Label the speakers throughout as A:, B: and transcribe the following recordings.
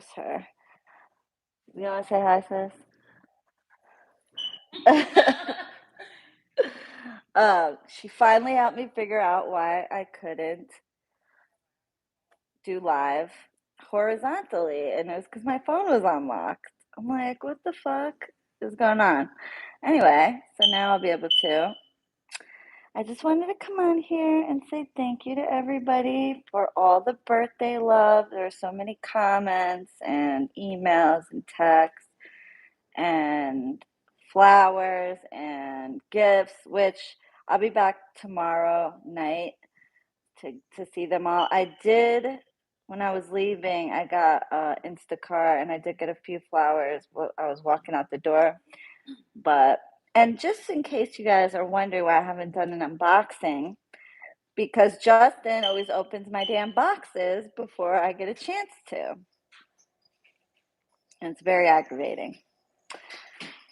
A: Where's her? You want to say hi, sis? She finally helped me figure out why I couldn't do live horizontally, and it was because my phone was unlocked. I'm like, what the fuck is going on? Anyway, so now I'll be able to. I just wanted to come on here and say thank you to everybody for all the birthday love. There are so many comments and emails and texts and flowers and gifts, which I'll be back tomorrow night to see them all. I did, when I was leaving, I got Instacart and I did get a few flowers while I was walking out the door. But, and just in case you guys are wondering why I haven't done an unboxing, because Justin always opens my damn boxes before I get a chance to. And it's very aggravating.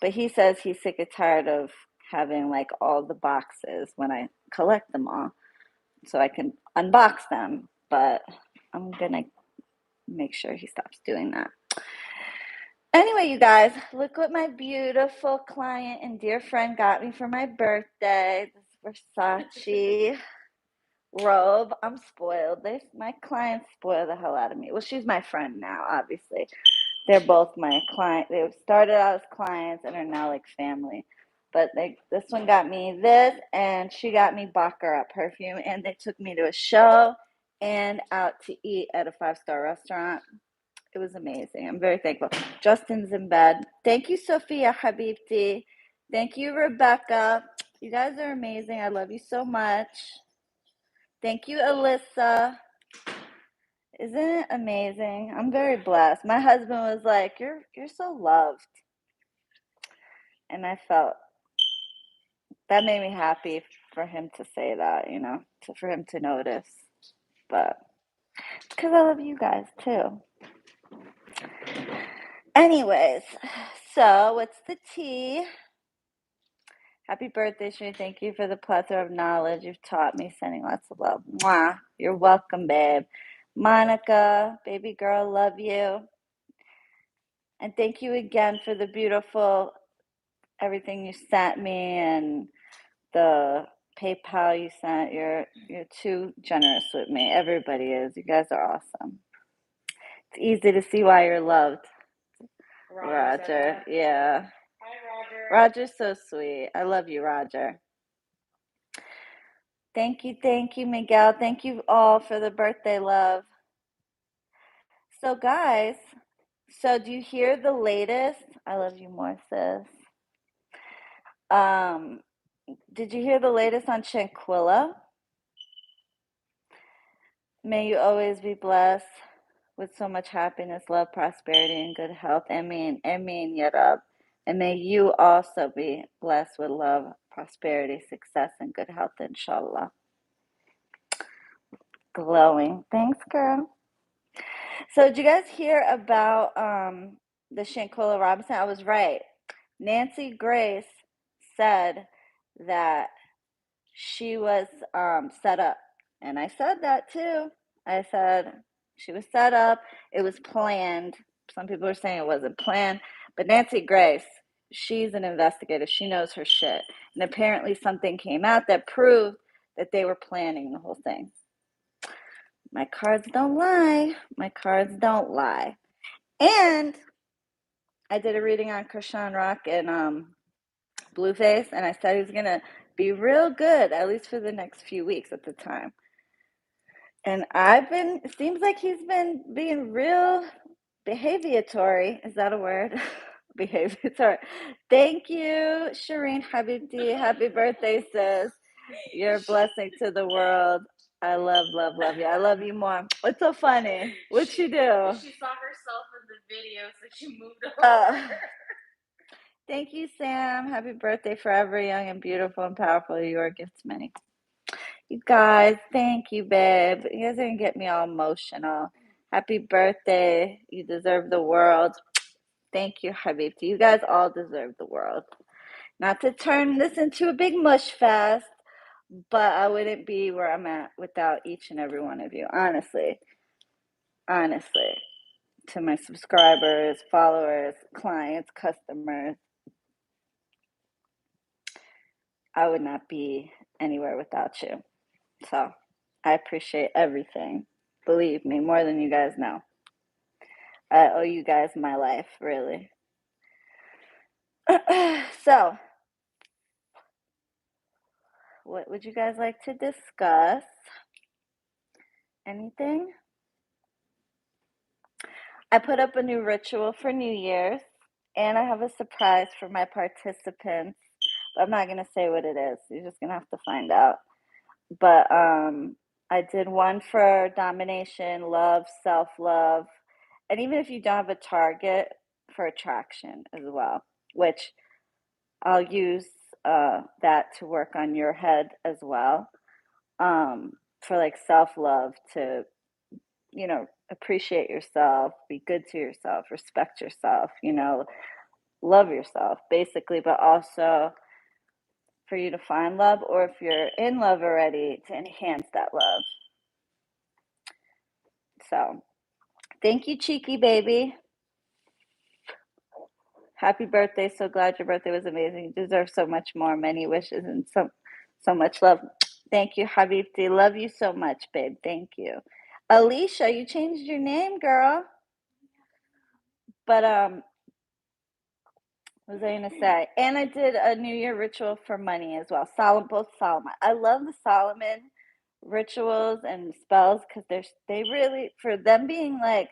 A: But he says he's sick and tired of having like all the boxes when I collect them all so I can unbox them. But I'm going to make sure he stops doing that. Anyway, you guys, look what my beautiful client and dear friend got me for my birthday. This Versace robe. I'm spoiled. My clients spoil the hell out of me. Well, she's my friend now, obviously. They're both my client. They started out as clients and are now like family. But this one got me this, and she got me Baccarat perfume, and they took me to a show and out to eat at a 5-star restaurant. It was amazing. I'm very thankful. Justin's in bed. Thank you, Sophia Habibti. Thank you, Rebecca. You guys are amazing. I love you so much. Thank you, Alyssa. Isn't it amazing? I'm very blessed. My husband was like, "You're so loved," and I felt that made me happy for him to say that. For him to notice. But because I love you guys too. Anyways, so what's the tea? Happy birthday, Sheree. Thank you for the plethora of knowledge you've taught me. Sending lots of love. Mwah. You're welcome, babe. Monica, baby girl, love you. And thank you again for the beautiful everything you sent me and the PayPal you sent. You're too generous with me. Everybody is. You guys are awesome. It's easy to see why you're loved. Roger. Yeah.
B: Hi, Roger.
A: Roger's so sweet. I love you, Roger. Thank you, Miguel. Thank you all for the birthday love. So, guys, do you hear the latest? I love you more, sis. Did you hear the latest on Shanquilla? May you always be blessed with so much happiness, love, prosperity, and good health. Amen. Amen, Yarab. And may you also be blessed with love, prosperity, success, and good health, inshallah. Glowing. Thanks, girl. So, did you guys hear about the Shanquilla Robinson? I was right. Nancy Grace said that she was set up. And I said that too. I said she was set up. It was planned. Some people are saying it wasn't planned. But Nancy Grace, she's an investigator. She knows her shit. And apparently something came out that proved that they were planning the whole thing. My cards don't lie. My cards don't lie. And I did a reading on Krishan Rock and Blueface, and I said he was going to be real good, at least for the next few weeks at the time. And it seems like he's been being real behavioratory. Is that a word? Behavioratory. Thank you, Shireen Habibti. Happy birthday, sis. You're a blessing to the world. I love you. I love you more. What's so funny? What'd she do?
B: She saw herself in the video, so she moved over.
A: Thank you, Sam. Happy birthday, forever young and beautiful and powerful. Your gifts many. You guys, thank you, babe. You guys are going to get me all emotional. Happy birthday. You deserve the world. Thank you, Habibti. You guys all deserve the world. Not to turn this into a big mush fest, but I wouldn't be where I'm at without each and every one of you. Honestly. to my subscribers, followers, clients, customers. I would not be anywhere without you. So I appreciate everything. Believe me, more than you guys know. I owe you guys my life, really. So, what would you guys like to discuss? Anything? I put up a new ritual for New Year's, and I have a surprise for my participants. But I'm not going to say what it is. You're just going to have to find out. But I did one for domination, love, self-love, and even if you don't have a target, for attraction as well, which I'll use that to work on your head as well, for like self-love, to appreciate yourself, be good to yourself, respect yourself, love yourself basically, but also for you to find love, or if you're in love already, to enhance that love. So thank you, cheeky baby. Happy birthday. So glad your birthday was amazing. You deserve so much more. Many wishes and so much love. Thank you, Habibti. Love you so much, babe. Thank you. Alicia, you changed your name, girl. But what was I gonna say? And I did a New Year ritual for money as well. Both Solomon. I love the Solomon rituals and spells because they really, for them being like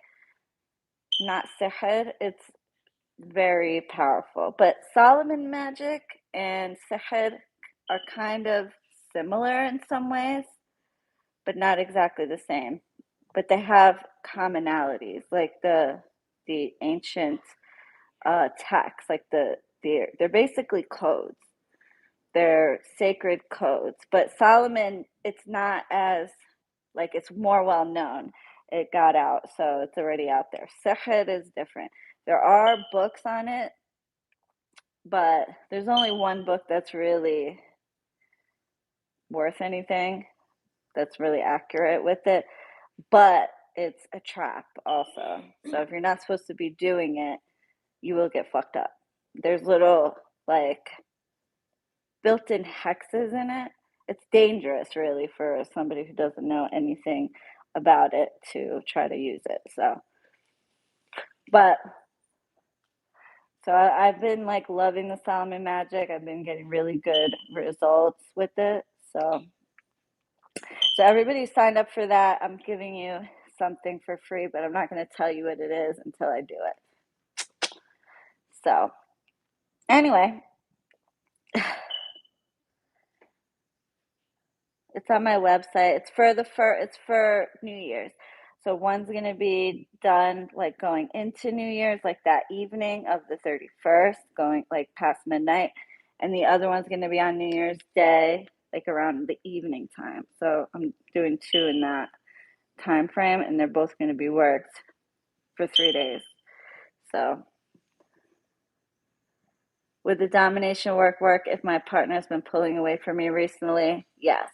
A: not sihr, it's very powerful. But Solomon magic and sihr are kind of similar in some ways, but not exactly the same. But they have commonalities, like the ancient texts, like they're basically codes. They're sacred codes. But Solomon, it's not as, like, it's more well known. It got out, so it's already out there. Sihr is different. There are books on it, but there's only one book that's really worth anything, that's really accurate with it. But it's a trap also. So if you're not supposed to be doing it, you will get fucked up. There's little, like, built-in hexes in it. It's dangerous, really, for somebody who doesn't know anything about it to try to use it. So I've been like loving the Solomon magic. I've been getting really good results with it. So everybody who signed up for that, I'm giving you something for free, but I'm not going to tell you what it is until I do it. So anyway, it's on my website. It's for New Year's. So one's going to be done like going into New Year's, like that evening of the 31st, going like past midnight. And the other one's going to be on New Year's Day, like around the evening time. So I'm doing two in that time frame, and they're both going to be worked for 3 days. So would the domination work if my partner's been pulling away from me recently? Yes.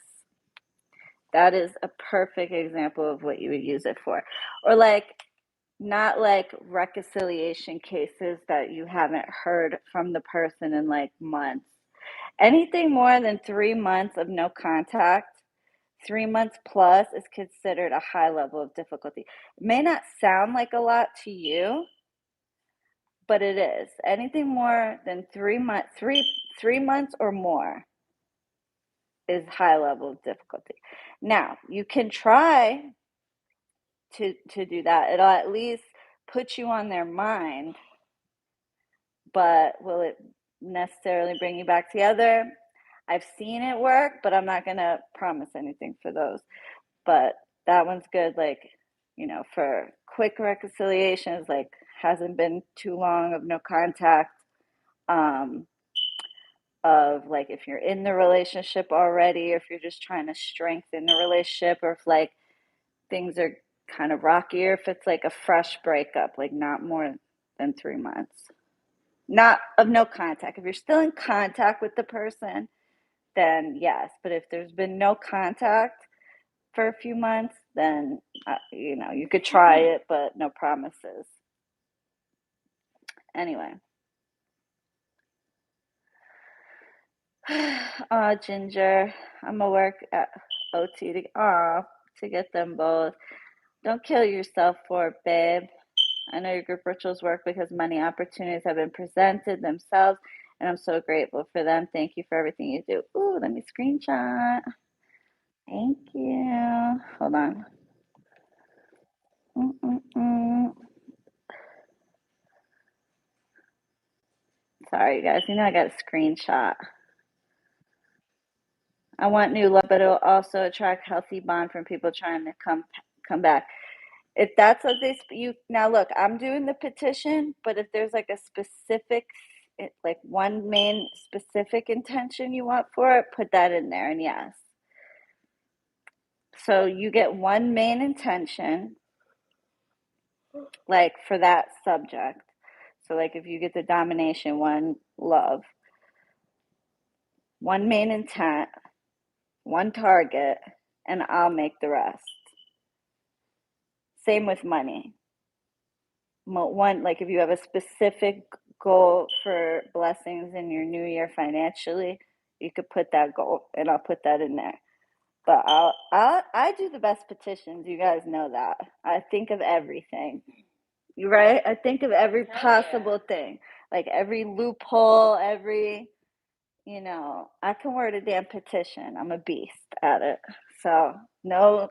A: That is a perfect example of what you would use it for. Or like, not like reconciliation cases that you haven't heard from the person in like months. Anything more than 3 months of no contact, 3 months plus, is considered a high level of difficulty. It may not sound like a lot to you, but it is. Anything more than 3 months, 3 months or more, is high level of difficulty. Now, you can try to do that. It'll at least put you on their mind, but will it necessarily bring you back together? I've seen it work, but I'm not going to promise anything for those. But that one's good, like, for quick reconciliations, like hasn't been too long of no contact, of like if you're in the relationship already, or if you're just trying to strengthen the relationship, or if like things are kind of rocky, or if it's like a fresh breakup, like not more than 3 months. Not of no contact. If you're still in contact with the person, then yes. But if there's been no contact for a few months, then you could try it, but no promises. Anyway. Oh, Ginger, I'm gonna work at OT to get them both. Don't kill yourself for it, babe. I know your group rituals work because many opportunities have been presented themselves, and I'm so grateful for them. Thank you for everything you do. Ooh, let me screenshot. Thank you. Hold on. Mm-mm-mm. Sorry, you guys. I got a screenshot. I want new love, but it'll also attract healthy bond from people trying to come back. If that's what you now look, I'm doing the petition, but if there's like a specific, like one main specific intention you want for it, put that in there. And yes, so you get one main intention, like for that subject. So like if you get the domination, one love, one main intent, one target, and I'll make the rest. Same with money. One, like if you have a specific goal for blessings in your new year financially, you could put that goal, and I'll put that in there. But I do the best petitions. You guys know that. I think of everything. You right? I think of every possible thing, like every loophole, I can word a damn petition. I'm a beast at it. So no,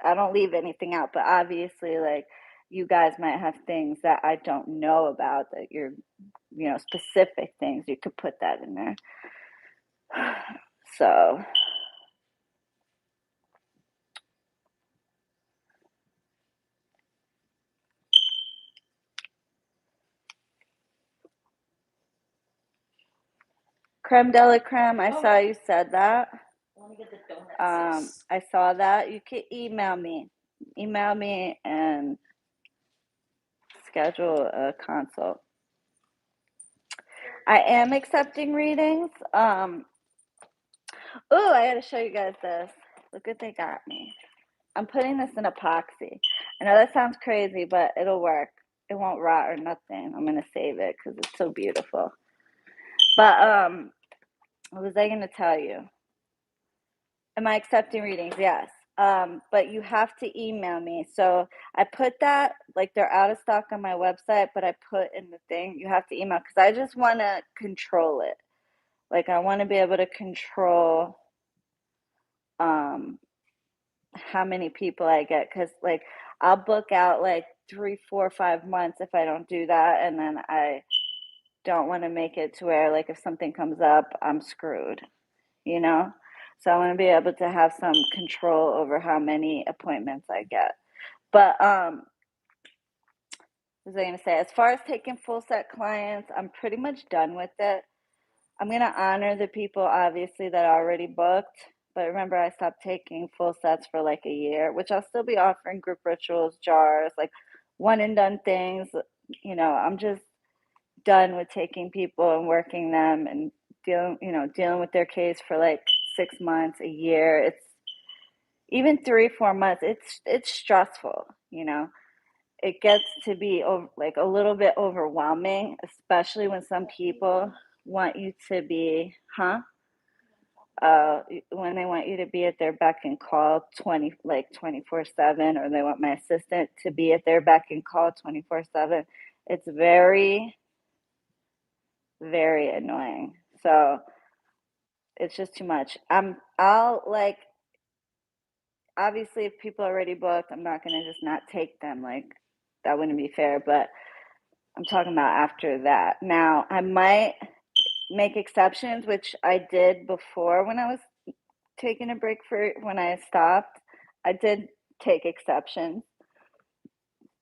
A: I don't leave anything out, but obviously, like, you guys might have things that I don't know about that specific things. You could put that in there. So, creme de la creme, I saw you said that.
B: Let me get the donuts.
A: I saw that. You can email me. Email me and schedule a consult. I am accepting readings. Oh, I gotta show you guys this. Look what they got me. I'm putting this in epoxy. I know that sounds crazy, but it'll work. It won't rot or nothing. I'm gonna save it because it's so beautiful. But what was I gonna tell you? Am I accepting readings? Yes. But you have to email me. So I put that, like, they're out of stock on my website, but I put in the thing, you have to email because I just want to control it. Like, I want to be able to control how many people I get, because like I'll book out like 3, 4, 5 months if I don't do that, and then I don't want to make it to where, like, if something comes up, I'm screwed, you know? So I want to be able to have some control over how many appointments I get. But what was I gonna say? As far as taking full set clients, I'm pretty much done with it. I'm gonna honor the people obviously that already booked, but remember I stopped taking full sets for like a year, which I'll still be offering group rituals, jars, like one and done things. I'm just done with taking people and working them and dealing with their case for like 6 months, a year. It's even 3, 4 months. It's stressful. It gets to be like a little bit overwhelming, especially when some people want you to be, when they want you to be at their beck and call 24/7, or they want my assistant to be at their beck and call 24/7. It's very, very annoying. So it's just too much. I'll like, obviously, if people are already booked, I'm not gonna just not take them. Like, that wouldn't be fair. But I'm talking about after that. Now, I might make exceptions, which I did before when I was taking a break for when I stopped. I did take exceptions.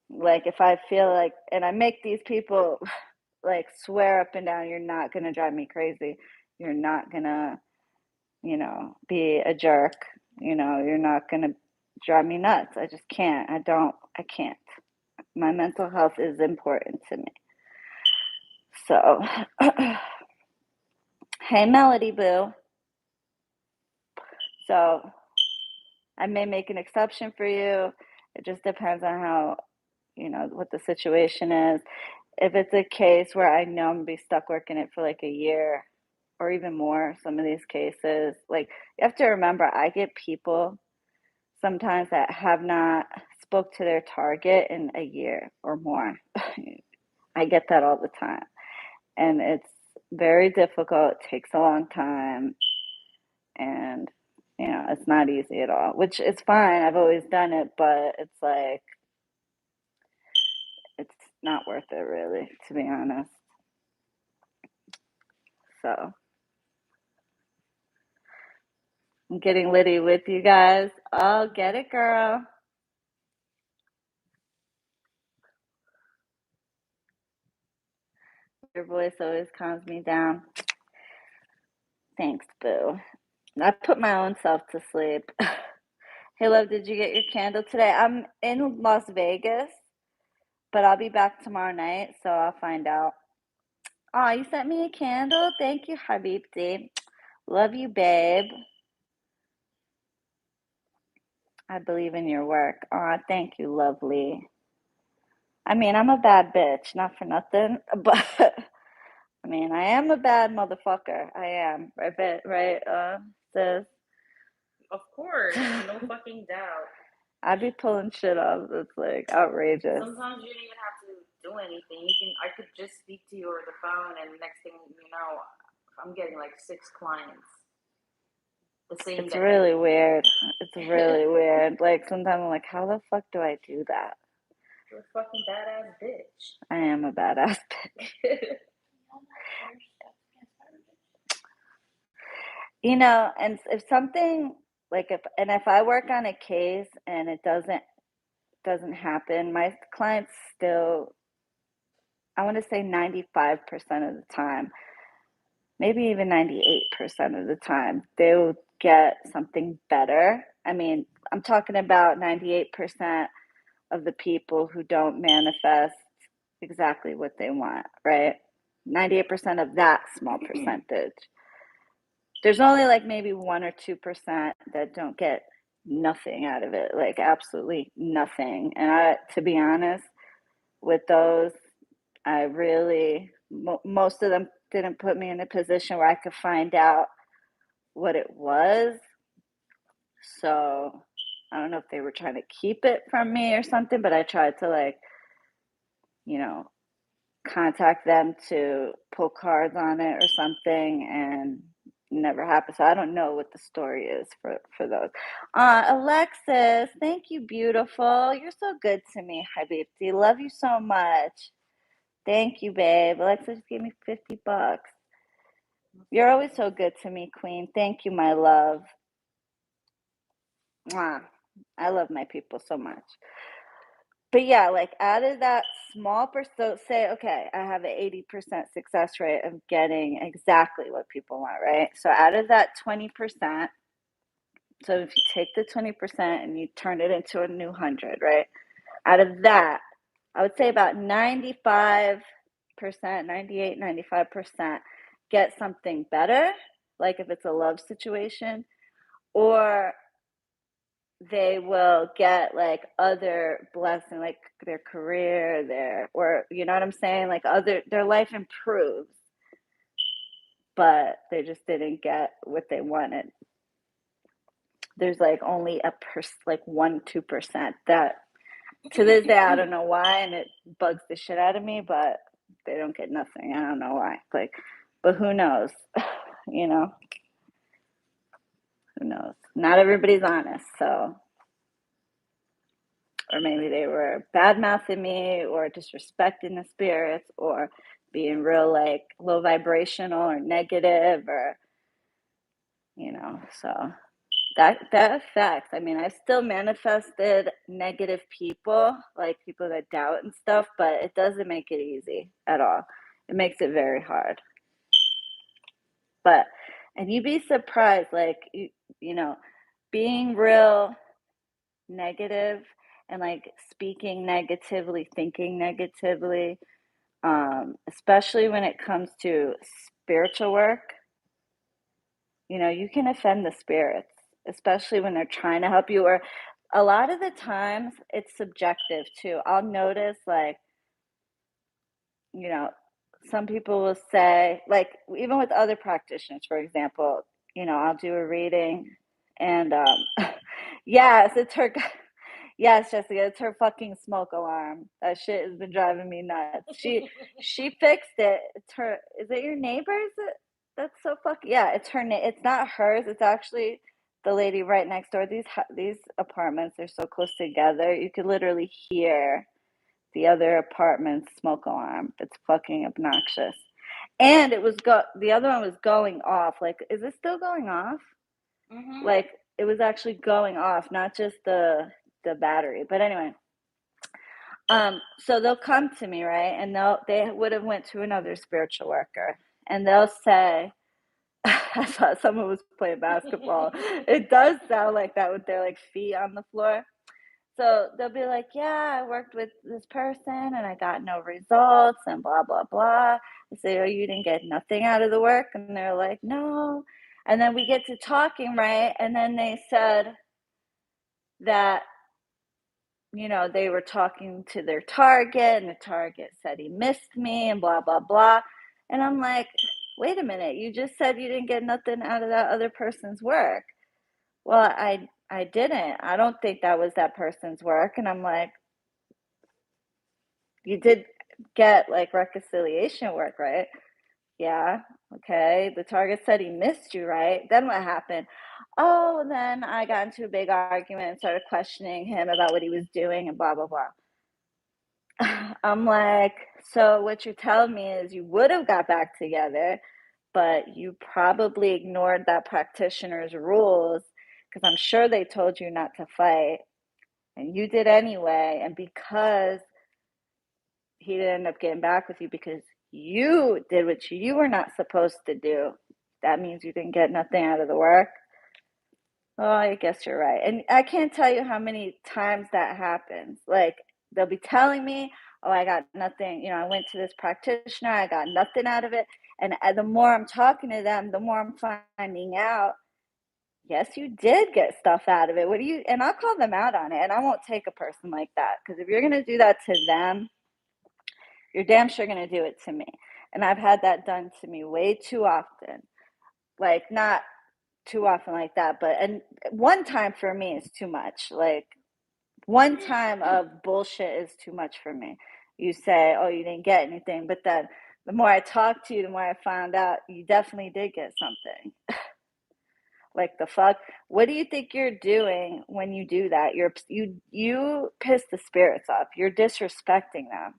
A: Like, if I feel like, and I make these people like swear up and down, you're not gonna drive me crazy. You're not gonna, be a jerk. You're not gonna drive me nuts. I just can't. I can't. My mental health is important to me. So, hey, Melody Boo. So, I may make an exception for you. It just depends on how, what the situation is. If it's a case where I know I'm gonna be stuck working it for like a year or even more, some of these cases, like you have to remember, I get people sometimes that have not spoke to their target in a year or more. I get that all the time. And it's very difficult, it takes a long time, and it's not easy at all, which is fine. I've always done it, but it's like it's not worth it really, to be honest. So I'm getting litty with you guys. Oh, get it, girl. Your voice always calms me down. Thanks, boo. I put my own self to sleep. Hey, love, did you get your candle today? I'm in Las Vegas, but I'll be back tomorrow night, so I'll find out. Oh, you sent me a candle? Thank you, Habibti. Love you, babe. I believe in your work. Aw, thank you, lovely. I mean, I'm a bad bitch, not for nothing, but I mean, I am a bad motherfucker. I am, right, right, sis?
B: Of course, no fucking doubt.
A: I be pulling shit off that's like outrageous.
B: Sometimes you don't even have to do anything. I could just speak to you over the phone, and next thing you know, I'm getting like 6 clients the same
A: It's
B: day.
A: really weird. It's really weird. Like sometimes I'm like, how the fuck do I do that?
B: You're a fucking badass bitch.
A: I am a badass bitch. And if something like if I work on a case and it doesn't happen, my clients still, I want to say 95% of the time, maybe even 98% of the time, they will get something better. I mean, I'm talking about 98% of the people who don't manifest exactly what they want, right? 98% of that small percentage. There's only like maybe 1 or 2% that don't get nothing out of it, like absolutely nothing. And to be honest, with those, I really, most of them didn't put me in a position where I could find out what it was. So I don't know if they were trying to keep it from me or something, but I tried to like, you know, contact them to pull cards on it or something, and never happened. So I don't know what the story is for those. Alexis, thank you, beautiful. You're so good to me, Habibti. Love you so much. Thank you, babe. Alexis gave me $50. You're always so good to me, Queen. Thank you, my love. Mwah. I love my people so much. But yeah, like out of that small percent, say, okay, I have an 80% success rate of getting exactly what people want, right? So out of that 20%, so if you take the 20% and you turn it into a new 100, right? Out of that, I would say about 95%, 98, 95% get something better, like if it's a love situation, or they will get like other blessing, like their career, or you know what I'm saying, like their life improves, but they just didn't get what they wanted. There's like only like 1-2% that to this day I don't know why, and it bugs the shit out of me, but they don't get nothing. I don't know why. Like, but who knows? you know, who knows? Not everybody's honest, so. Or maybe they were bad mouthing me or disrespecting the spirits or being real like low vibrational or negative, or so that affects. I mean, I still manifested negative people, like people that doubt and stuff, but it doesn't make it easy at all. It makes it very hard. And you'd be surprised, like being real negative and like speaking negatively, thinking negatively, especially when it comes to spiritual work, you can offend the spirits. especially when they're trying to help you. Or a lot of the times it's subjective too. I'll notice, like, you know, some people will say, like, even with other practitioners, for example, I'll do a reading and, yes, it's her, yes, Jessica, it's her fucking smoke alarm. That shit has been driving me nuts. She fixed it. It's her, is it your neighbor's? That's so fucking, yeah, it's her, it's not hers. It's actually the lady right next door. These apartments are so close together. You could literally hear the other apartment's smoke alarm. It's fucking obnoxious. And the other one was going off. Like, is it still going off?
B: Mm-hmm.
A: Like, it was actually going off, not just the battery. But anyway, so they'll come to me, right? And they would have went to another spiritual worker, and they'll say, I thought someone was playing basketball. It does sound like that with their like feet on the floor. So they'll be like, yeah, I worked with this person and I got no results and blah, blah, blah. I say, oh, you didn't get nothing out of the work? And they're like, no. And then we get to talking, right? And then they said that, they were talking to their target and the target said he missed me and blah, blah, blah. And I'm like, wait a minute, you just said you didn't get nothing out of that other person's work. Well, I didn't. I don't think that was that person's work. And I'm like, you did get like reconciliation work, right? Yeah. Okay. The target said he missed you, right? Then what happened? Oh, then I got into a big argument and started questioning him about what he was doing and blah, blah, blah. I'm like, so what you're telling me is you would have got back together, but you probably ignored that practitioner's rules because I'm sure they told you not to fight and you did anyway. And because he didn't end up getting back with you because you did what you were not supposed to do, that means you didn't get nothing out of the work. Oh, I guess you're right. And I can't tell you how many times that happens. Like, they'll be telling me, oh, I got nothing. I went to this practitioner, I got nothing out of it. And the more I'm talking to them, the more I'm finding out, yes, you did get stuff out of it. And I'll call them out on it. And I won't take a person like that. Because if you're going to do that to them, you're damn sure going to do it to me. And I've had that done to me way too often. Like, not too often like that, and one time for me is too much. Like, one time of bullshit is too much for me. You say, oh, you didn't get anything, but then the more I talk to you, the more I found out you definitely did get something. Like, the fuck? What do you think you're doing when you do that? You piss the spirits off. You're disrespecting them.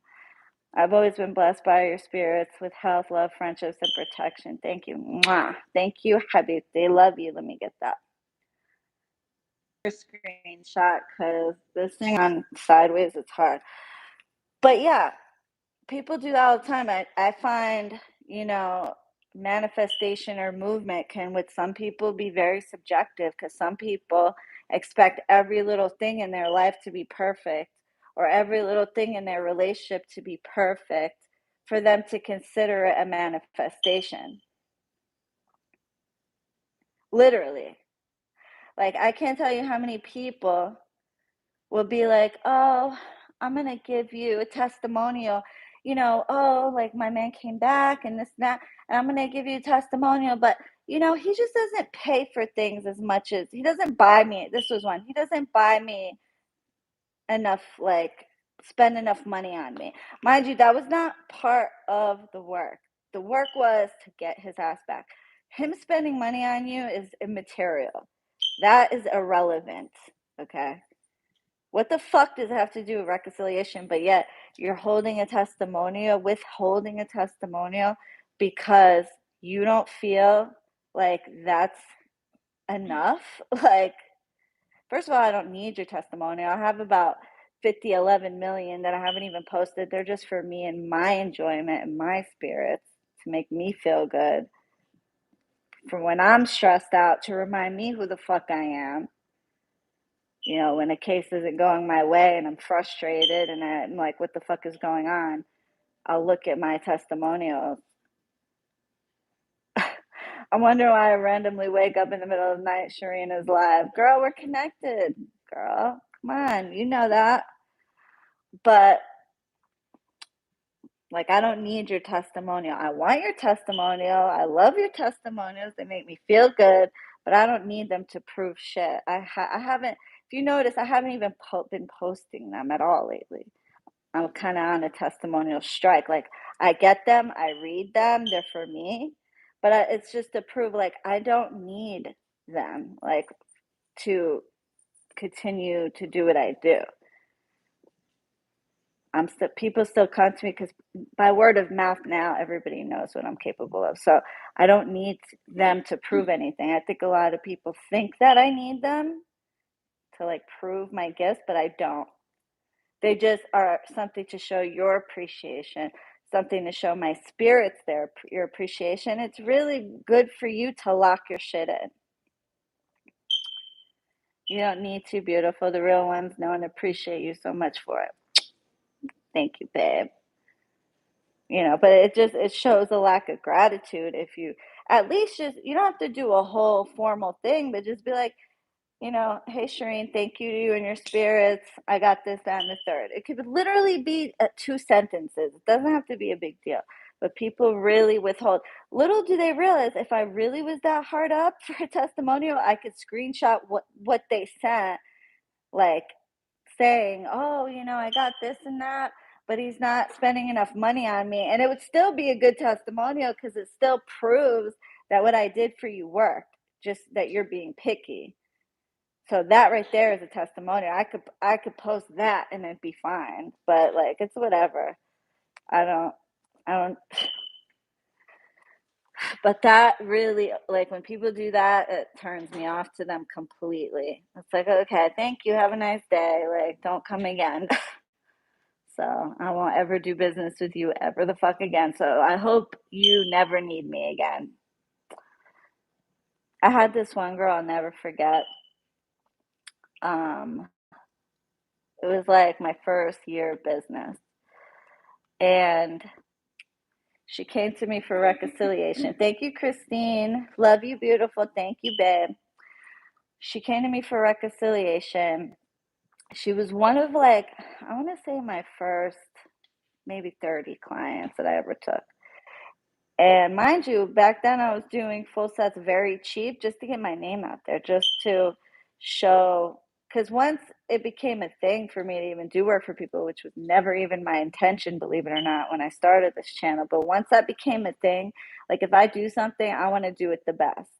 A: I've always been blessed by your spirits with health, love, friendships, and protection. Thank you. Mwah. Thank you, Habib. They love you. Let me get that screenshot because this thing on sideways, it's hard. But yeah, people do that all the time. I find, manifestation or movement can, with some people, be very subjective because some people expect every little thing in their life to be perfect or every little thing in their relationship to be perfect for them to consider it a manifestation. Literally. Like, I can't tell you how many people will be like, oh, I'm going to give you a testimonial. Oh, like, my man came back and this and that, and I'm going to give you a testimonial, but he just doesn't pay for things as much as he doesn't buy me. This was one. He doesn't buy me enough, like, spend enough money on me. Mind you, that was not part of the work. The work was to get his ass back. Him spending money on you is immaterial. That is irrelevant. Okay. What the fuck does it have to do with reconciliation? But yet you're holding a testimonial, withholding a testimonial because you don't feel like that's enough. Like, first of all, I don't need your testimonial. I have about 11 million that I haven't even posted. They're just for me and my enjoyment and my spirits to make me feel good. For when I'm stressed out, to remind me who the fuck I am. When a case isn't going my way and I'm frustrated and I'm like, what the fuck is going on? I'll look at my testimonials. I wonder why I randomly wake up in the middle of the night. Sharina's live. Girl, we're connected. Girl, come on. You know that. But like, I don't need your testimonial. I want your testimonial. I love your testimonials. They make me feel good, but I don't need them to prove shit. I haven't, if you notice, I haven't even been posting them at all lately. I'm kind of on a testimonial strike. Like, I get them, I read them, they're for me, but it's just to prove, like, I don't need them, like, to continue to do what I do. People still come to me because by word of mouth now everybody knows what I'm capable of. So I don't need them to prove anything. I think a lot of people think that I need them to like prove my gifts, but I don't. They just are something to show your appreciation, something to show my spirits your appreciation. It's really good for you to lock your shit in. You don't need to, beautiful. The real ones know and appreciate you so much for it. Thank you, babe. But it shows a lack of gratitude if you at least just, you don't have to do a whole formal thing, but just be like, hey, Shireen, thank you to you and your spirits. I got this, that, and the third. It could literally be 2 sentences. It doesn't have to be a big deal. But people really withhold. Little do they realize, if I really was that hard up for a testimonial, I could screenshot what they sent, like saying, oh, I got this and that, but he's not spending enough money on me. And it would still be a good testimonial because it still proves that what I did for you worked, just that you're being picky. So that right there is a testimonial. I could post that and it'd be fine. But like, it's whatever. I don't but that really, like, when people do that, it turns me off to them completely. It's like, okay, thank you, have a nice day. Like, don't come again. So I won't ever do business with you ever the fuck again. So I hope you never need me again. I had this one girl I'll never forget. Um, it was like my first year of business. And she came to me for reconciliation. Thank you, Christine. Love you, beautiful. Thank you, babe. She came to me for reconciliation. She was one of, like, I want to say my first maybe 30 clients that I ever took. And mind you, back then I was doing full sets very cheap just to get my name out there, just to show. Because once it became a thing for me to even do work for people, which was never even my intention, believe it or not, when I started this channel. But once that became a thing, like, if I do something, I want to do it the best.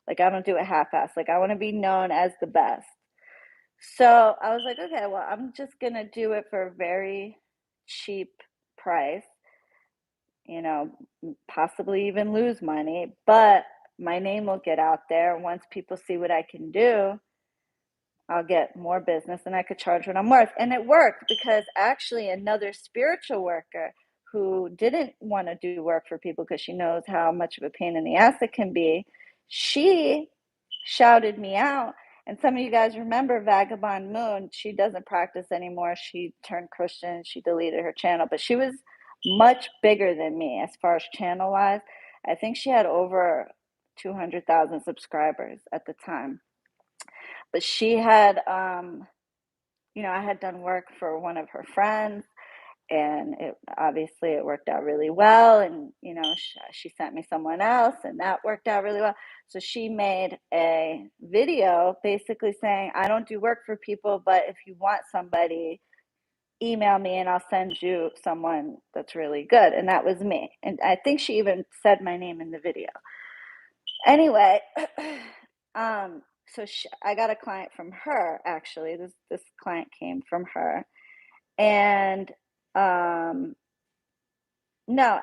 A: Like, I don't do it half-assed. Like, I want to be known as the best. So I was like, okay, well, I'm just going to do it for a very cheap price, possibly even lose money, but my name will get out there. Once people see what I can do, I'll get more business and I could charge what I'm worth. And it worked because actually another spiritual worker who didn't want to do work for people because she knows how much of a pain in the ass it can be, she shouted me out. And some of you guys remember Vagabond Moon. She doesn't practice anymore. She turned Christian. She deleted her channel, but she was much bigger than me as far as channel wise. I think she had over 200,000 subscribers at the time. But she had, I had done work for one of her friends, and it worked out really well. And, she sent me someone else, and that worked out really well. So she made a video basically saying, I don't do work for people, but if you want somebody, email me and I'll send you someone that's really good. And that was me. And I think she even said my name in the video. Anyway, so I got a client from her, actually. This client came from her. And no,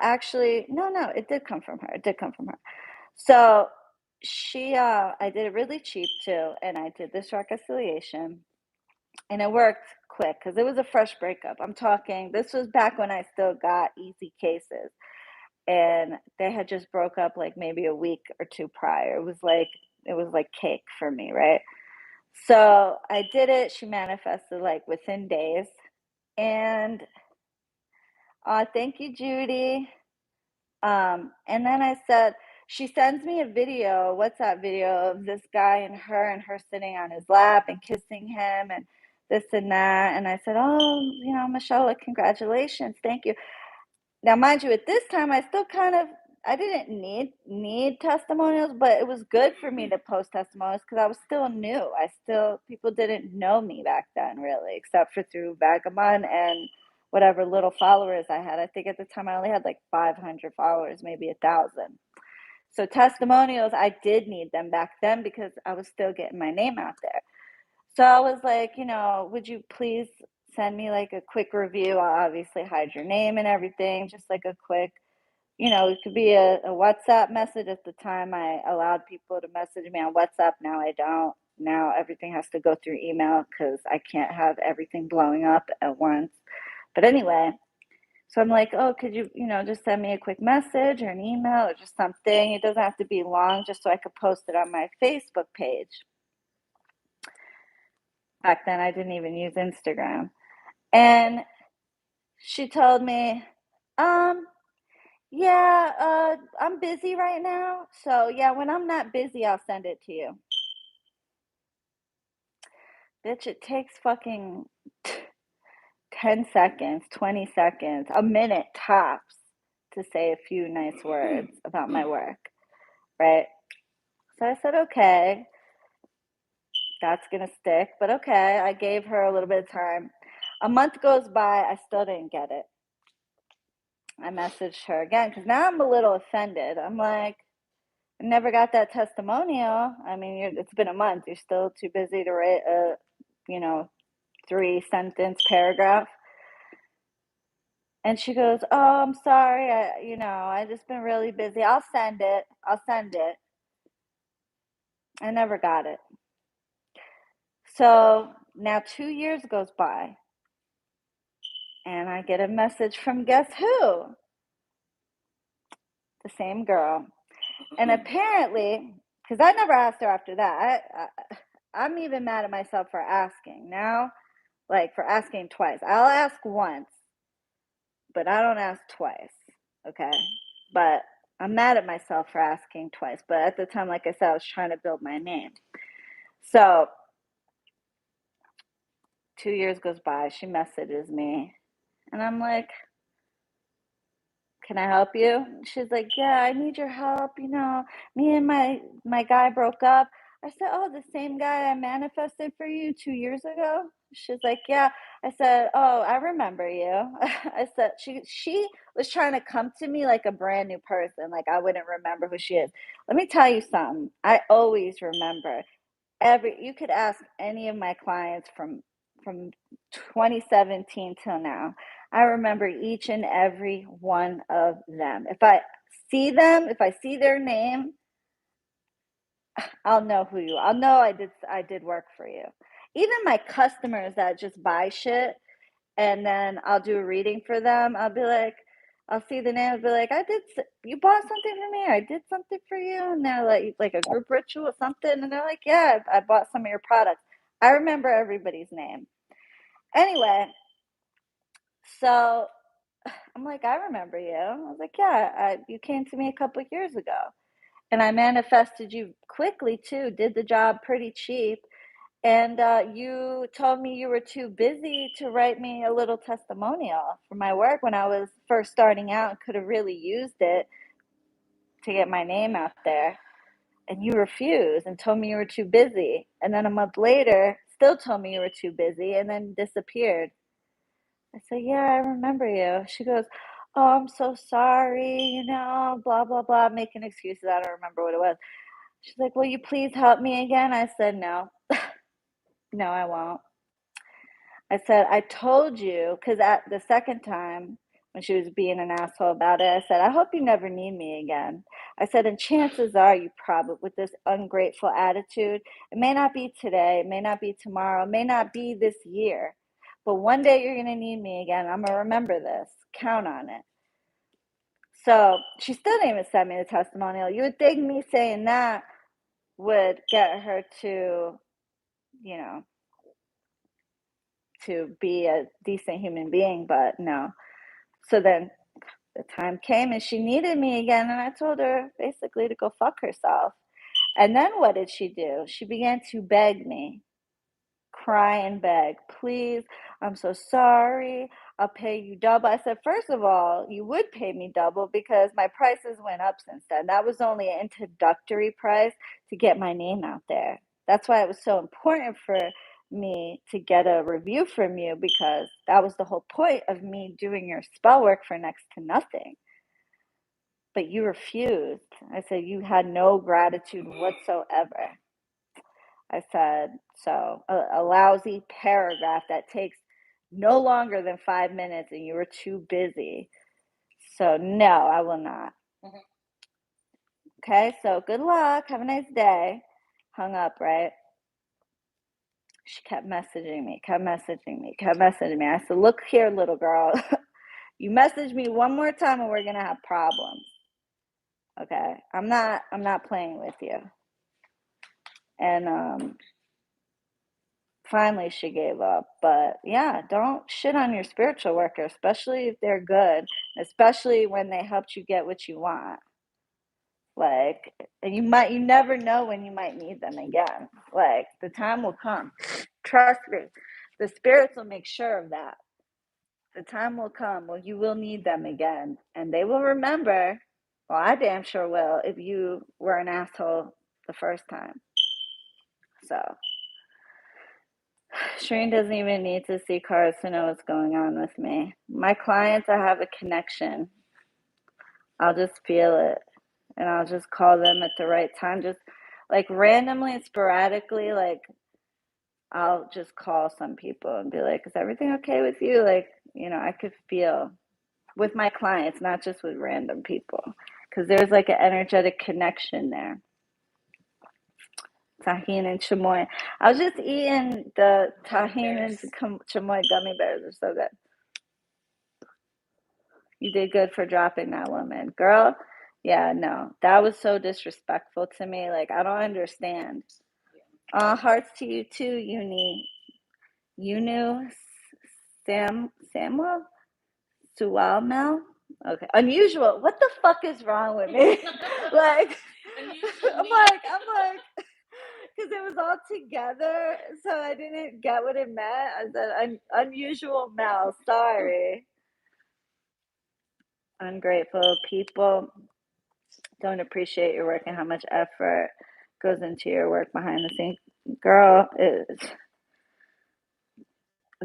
A: it did come from her. It did come from her. So I did it really cheap too, and I did this reconciliation, and it worked quick because it was a fresh breakup. I'm talking, this was back when I still got easy cases, and they had just broke up like maybe a week or two prior. It was like cake for me, right? So I did it. She manifested like within days, and thank you, Judy. And then I said, she sends me a video, WhatsApp video of this guy and her sitting on his lap and kissing him and this and that. And I said, oh, Michelle, congratulations. Thank you. Now, mind you, at this time, I still I didn't need testimonials, but it was good for me to post testimonials because I was still new. People didn't know me back then, really, except for through Vagabond and whatever little followers I had. I think at the time I only had like 500 followers, maybe 1,000. So testimonials, I did need them back then because I was still getting my name out there. So I was like, would you please send me like a quick review? I'll obviously hide your name and everything, just like a quick, it could be a WhatsApp message. At the time, I allowed people to message me on WhatsApp. Now I don't. Now everything has to go through email because I can't have everything blowing up at once. But anyway, so I'm like, oh, could you, just send me a quick message or an email or just something? It doesn't have to be long, just so I could post it on my Facebook page. Back then, I didn't even use Instagram. And she told me, yeah, I'm busy right now. So, yeah, when I'm not busy, I'll send it to you. Bitch, it takes fucking 10 seconds, 20 seconds, a minute tops to say a few nice words about my work, right? So I said, okay, that's going to stick. But okay, I gave her a little bit of time. A month goes by, I still didn't get it. I messaged her again because now I'm a little offended. I'm like, I never got that testimonial. I mean, it's been a month. You're still too busy to write a, 3-sentence paragraph. And she goes, oh, I'm sorry. I just been really busy. I'll send it. I never got it. So now 2 years goes by and I get a message from guess who? The same girl. And apparently, because I never asked her after that, I'm even mad at myself for asking now, like for asking twice. I'll ask once, but I don't ask twice, okay? But I'm mad at myself for asking twice. But at the time, like I said, I was trying to build my name. So 2 years goes by, she messages me, and I'm like, can I help you? She's like, yeah, I need your help. Me and my guy broke up. I said, oh, the same guy I manifested for you 2 years ago? She's like, yeah. I said, oh, I remember you. I said, she was trying to come to me like a brand new person, like I wouldn't remember who she is. Let me tell you something. I always remember. You could ask any of my clients from 2017 till now. I remember each and every one of them. If I see their name, I'll know who you are. I'll know I did work for you. Even my customers that just buy shit and then I'll do a reading for them, I'll be like, I'll see the name and be like, you bought something for me? I did something for you? And they're like a group ritual or something. And they're like, yeah, I bought some of your products. I remember everybody's name. Anyway, so I'm like, I remember you. I was like, yeah, you came to me a couple of years ago. And I manifested you quickly too, did the job pretty cheap. And you told me you were too busy to write me a little testimonial for my work when I was first starting out and could have really used it to get my name out there. And you refused and told me you were too busy. And then a month later, still told me you were too busy and then disappeared. I said, yeah, I remember you. She goes, oh, I'm so sorry, blah, blah, blah, making excuses. I don't remember what it was. She's like, will you please help me again? I said, no. No, I won't. I said, I told you, because at the second time when she was being an asshole about it, I said, I hope you never need me again. I said, and chances are you probably, with this ungrateful attitude, it may not be today, it may not be tomorrow, it may not be this year, but one day you're going to need me again. I'm going to remember this. Count on it. So she still didn't even send me the testimonial. You would think me saying that would get her to, to be a decent human being, but no. So then The time came and she needed me again, and I told her basically to go fuck herself. And then what did she do? She began to beg me, cry and beg, please, I'm so sorry. I'll pay you double. I said, first of all, you would pay me double because my prices went up since then. That was only an introductory price to get my name out there. That's why it was so important for me to get a review from you, because that was the whole point of me doing your spell work for next to nothing. But you refused. I said you had no gratitude whatsoever. I said, so a lousy paragraph that takes no longer than 5 minutes and you were too busy. So no, I will not.
B: Mhm.
A: Okay, so good luck. Have a nice day. Hung up, right? She kept messaging me, kept messaging me, kept messaging me. I said, look here, little girl. You message me one more time and we're gonna have problems. Okay. I'm not playing with you. And finally she gave up. But yeah, don't shit on your spiritual worker, especially if they're good, especially when they helped you get what you want. Like, and you never know when you might need them again. Like, the time will come. Trust me. The spirits will make sure of that. The time will come when you will need them again, and they will remember. Well, I damn sure will if you were an asshole the first time. So Shreen doesn't even need to see cards to know what's going on with me. My clients, I have a connection. I'll just feel it, and I'll just call them at the right time. Just like randomly and sporadically, like I'll just call some people and be like, is everything okay with you? Like, I could feel with my clients, not just with random people, because there's like an energetic connection there. Tahine and chamoy. I was just eating the tahine and chamoy gummy bears. Are so good. You did good for dropping that woman, girl. Yeah, no, that was so disrespectful to me. Like, I don't understand. Hearts to you too, Unu Samuel Suamel. Okay, unusual. What the fuck is wrong with me? Like, I'm like, because it was all together, so I didn't get what it meant. I said unusual Mel. Sorry. Ungrateful people don't appreciate your work and how much effort goes into your work behind the scenes. Girl, it's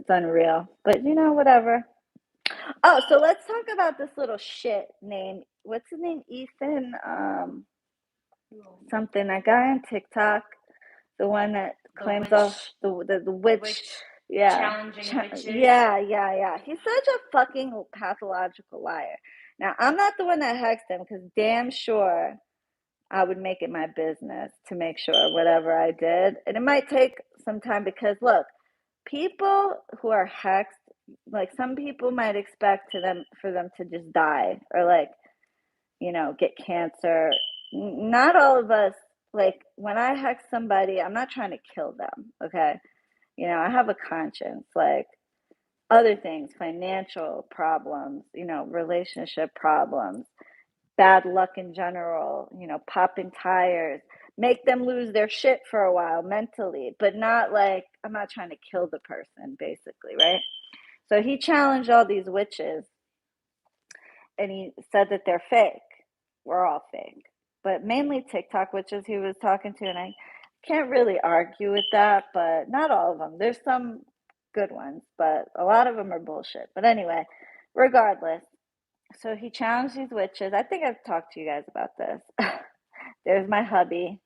A: unreal. But whatever. Oh, so let's talk about this little shit named, what's his name? Ethan something. That guy on TikTok, the one that claims the witch. Yeah.
B: Challenging witches.
A: Yeah. He's such a fucking pathological liar. Now, I'm not the one that hexed him, because damn sure I would make it my business to make sure whatever I did. And it might take some time, because look, people who are hexed, like some people might expect for them to just die, or like, get cancer. Not all of us, like when I hex somebody, I'm not trying to kill them, okay? I have a conscience, like other things, financial problems, relationship problems, bad luck in general, popping tires, make them lose their shit for a while mentally, but not like, I'm not trying to kill the person, basically, right? So he challenged all these witches, and he said that they're fake. We're all fake. But mainly TikTok witches he was talking to, and I can't really argue with that, but not all of them. There's some good ones, but a lot of them are bullshit. But anyway, regardless, so he challenged these witches. I think I've talked to you guys about this. There's my hubby.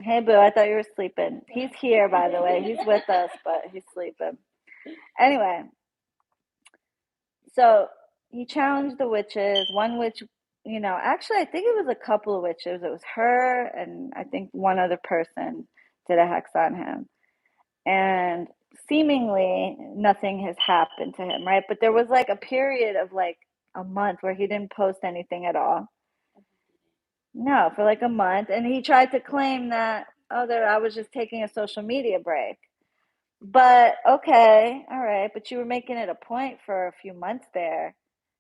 A: Hey, boo, I thought you were sleeping. He's here, by the way. He's with us, but he's sleeping. Anyway, so he challenged the witches. One witch, actually, I think it was a couple of witches. It was her and I think one other person did a hex on him. And seemingly nothing has happened to him, right? But there was like a period of like a month where he didn't post anything at all. No, for like a month. And he tried to claim that, that I was just taking a social media break. But okay, all right. But you were making it a point for a few months there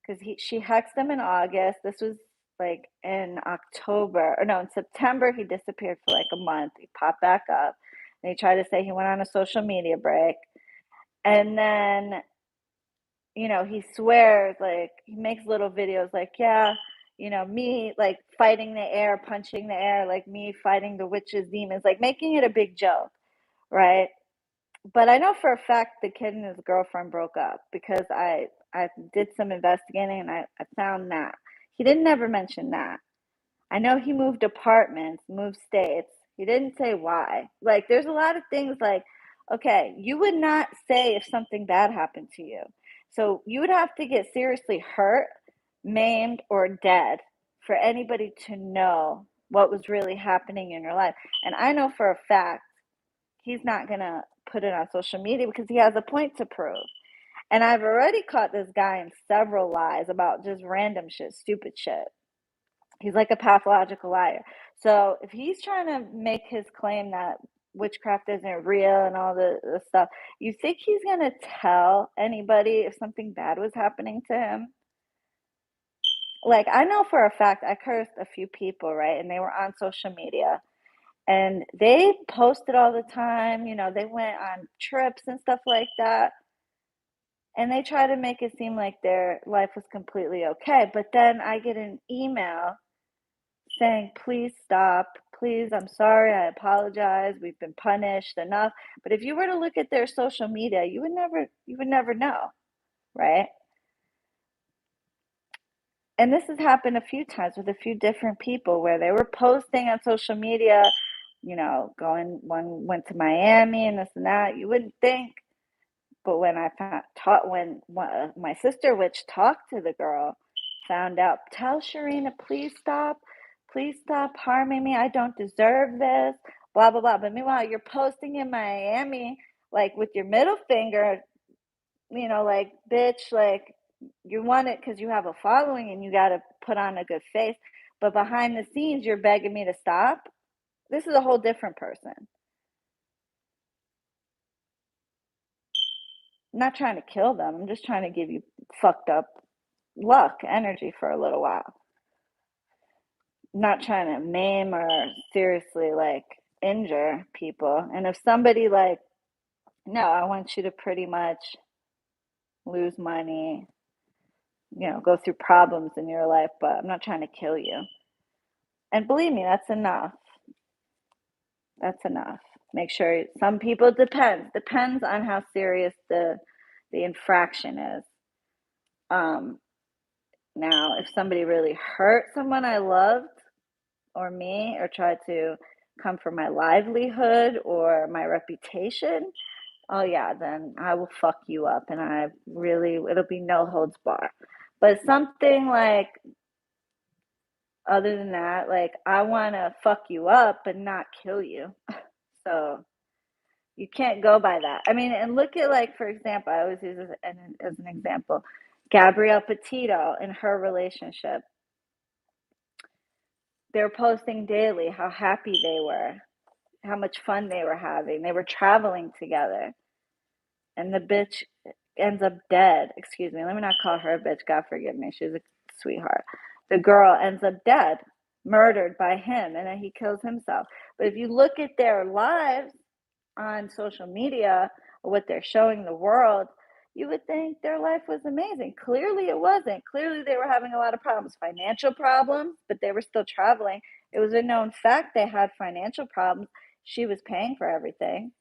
A: because she hexed him in August. This was like in October, or no, in September. He disappeared for like a month. He popped back up, and he tried to say he went on a social media break, and then he swears, like he makes little videos like, yeah, me like fighting the air, punching the air, like me fighting the witches, demons, like making it a big joke, right? But I know for a fact the kid and his girlfriend broke up because I did some investigating, and I found that he didn't ever mention that. I know he moved apartments, moved states. He didn't say why. Like, there's a lot of things like, okay, you would not say if something bad happened to you. So you would have to get seriously hurt, maimed, or dead for anybody to know what was really happening in your life. And I know for a fact he's not going to put it on social media because he has a point to prove. And I've already caught this guy in several lies about just random shit, stupid shit. He's like a pathological liar. So if he's trying to make his claim that witchcraft isn't real and all the stuff, you think he's going to tell anybody if something bad was happening to him? Like, I know for a fact I cursed a few people, right? And they were on social media. And they posted all the time, they went on trips and stuff like that. And they try to make it seem like their life was completely okay. But then I get an email saying, please stop. Please, I'm sorry. I apologize. We've been punished enough. But if you were to look at their social media, you would never know, right? And this has happened a few times with a few different people where they were posting on social media, one went to Miami and this and that. You wouldn't think. But when I when my sister witch talked to the girl, found out, tell Sharina, please stop harming me. I don't deserve this, blah, blah, blah. But meanwhile, you're posting in Miami, like with your middle finger, like, bitch, like you want it because you have a following and you got to put on a good face. But behind the scenes, you're begging me to stop. This is a whole different person. I'm not trying to kill them. I'm just trying to give you fucked up luck, energy for a little while. I'm not trying to maim or seriously like injure people. And if somebody like, no, I want you to pretty much lose money, go through problems in your life, but I'm not trying to kill you. And believe me, that's enough. That's enough. Make sure some people depends on how serious the infraction is. Um, Now, if somebody really hurt someone I loved or me or tried to come for my livelihood or my reputation, oh yeah, then I will fuck you up and it'll be no holds bar. But something like other than that, like I want to fuck you up but not kill you. So you can't go by that. I mean, and look at, like, for example, I always use as an example, Gabrielle Petito in her relationship. They're posting daily how happy they were, how much fun they were having. They were traveling together. And the bitch ends up dead. Excuse me, let me not call her a bitch. God forgive me. She's a sweetheart. The girl ends up dead, murdered by him, and then he kills himself. But if you look at their lives on social media, or what they're showing the world, you would think their life was amazing. Clearly, it wasn't. Clearly, they were having a lot of problems, financial problems, but they were still traveling. It was a known fact they had financial problems. She was paying for everything.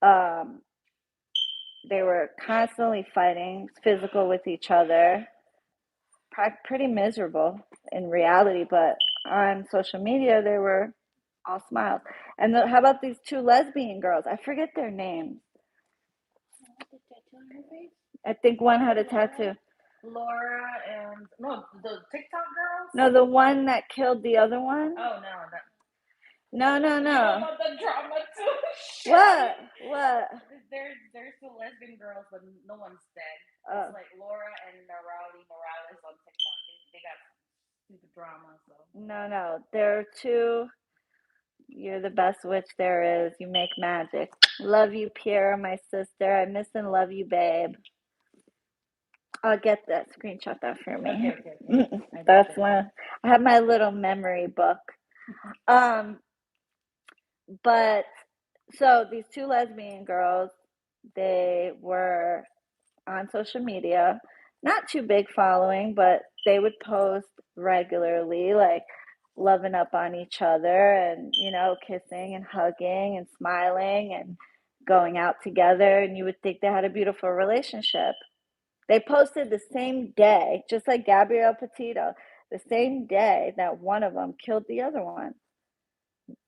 A: Um, they were constantly fighting, physical with each other, pretty miserable in reality, but on social media, they were all smiles. And how about these two lesbian girls? I forget their names. I think one had a tattoo.
B: Laura and no, the TikTok girls.
A: No, the one that killed the other one.
B: Oh
A: No, no,
B: You know
A: no.
B: about the drama too.
A: What? What?
B: There's the lesbian girls, but no one's dead. It's like Laura and Morales on TikTok. They got stupid drama. So
A: No. There are two. You're the best witch there is. You make magic. Love you, Pierre, my sister. I miss and love you, babe. I'll get that screenshot that for me.
B: Okay.
A: That's one. I have my little memory book. Um, but so these two lesbian girls, they were on social media, not too big following, but they would post regularly, like loving up on each other and, kissing and hugging and smiling and going out together. And you would think they had a beautiful relationship. They posted the same day, just like Gabrielle Petito, the same day that one of them killed the other one,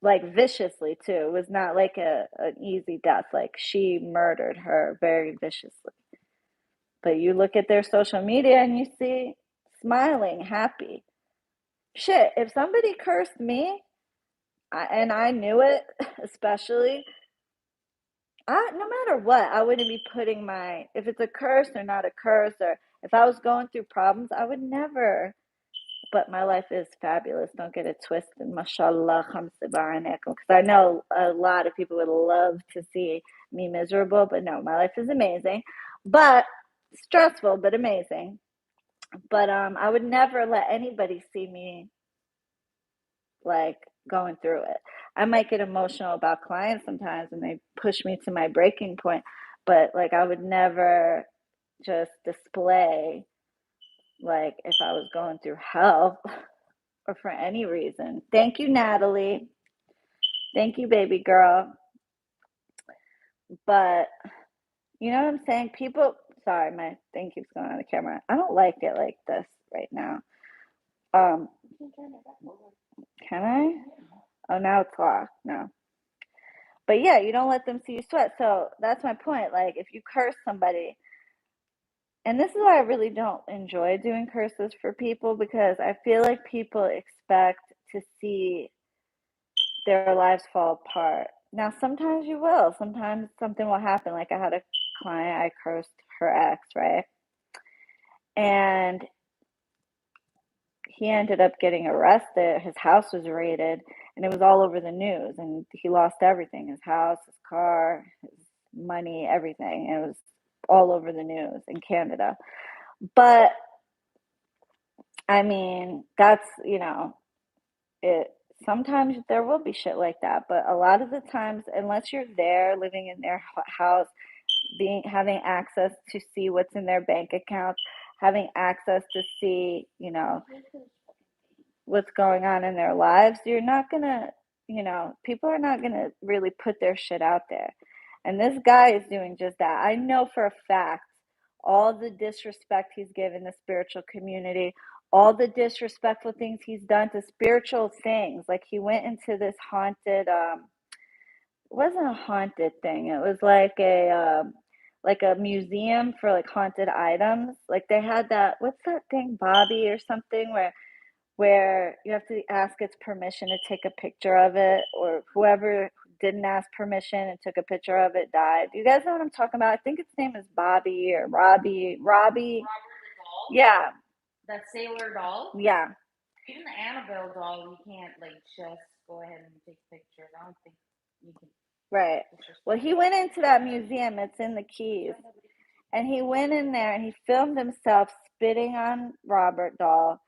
A: like viciously too. It was not like an easy death. Like she murdered her very viciously. But you look at their social media and you see smiling, happy. Shit, if somebody cursed me and I knew it, especially, no matter what, I wouldn't be putting if it's a curse or not a curse, or if I was going through problems, I would never. But my life is fabulous. Don't get it twisted. Mashallah, because I know a lot of people would love to see me miserable, but no, my life is amazing. But stressful, but amazing. But I would never let anybody see me like going through it. I might get emotional about clients sometimes and they push me to my breaking point, but like I would never just display like if I was going through hell or for any reason. Thank you, Natalie. Thank you, baby girl. But you know what I'm saying? People, sorry, my thing keeps going on the camera. I don't like it like this right now. Um, can I? Oh, now it's locked. No. But yeah, you don't let them see you sweat. So that's my point. Like, if you curse somebody, and this is why I really don't enjoy doing curses for people because I feel like people expect to see their lives fall apart. Now, sometimes you will. Sometimes something will happen. Like, I had a client, I cursed her ex, right? And he ended up getting arrested. His house was raided, and it was all over the news. And he lost everything: his house, his car, his money, everything. And it was all over the news in Canada. But I mean, that's it. Sometimes there will be shit like that, but a lot of the times, unless you're there living in their house, having access to see what's in their bank accounts, having access to see, what's going on in their lives, you're not gonna, people are not gonna really put their shit out there. And this guy is doing just that. I know for a fact all the disrespect he's given the spiritual community, all the disrespectful things he's done to spiritual things. Like he went into this haunted, it wasn't a haunted thing. It was like a museum for like haunted items. Like they had that, what's that thing, Bobby or something, where you have to ask its permission to take a picture of it, or whoever didn't ask permission and took a picture of it died. You guys know what I'm talking about? I think its name is Bobby or Robbie. Robbie.
B: Robert the doll.
A: Yeah.
B: That sailor doll.
A: Yeah.
B: Even the Annabelle doll, you can't like just go ahead and take pictures. I don't think you can.
A: Right. Well, he went into that museum. It's in the Keys. And he went in there and he filmed himself spitting on Robert doll,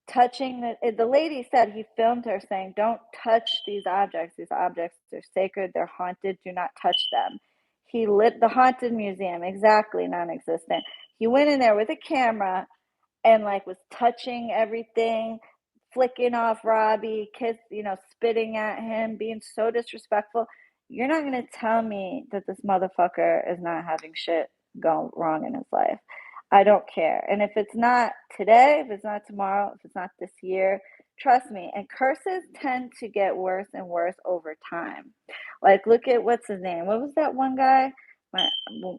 A: touching the lady said he filmed her saying, "Don't touch these objects. These objects are sacred. They're haunted. Do not touch them." He lit the haunted museum, exactly non-existent. He went in there with a camera and like was touching everything, flicking off Robbie, spitting at him, being so disrespectful. You're not gonna tell me that this motherfucker is not having shit go wrong in his life. I don't care. And if it's not today, if it's not tomorrow, if it's not this year, trust me. And curses tend to get worse and worse over time. Like, look at what's his name? What was that one guy?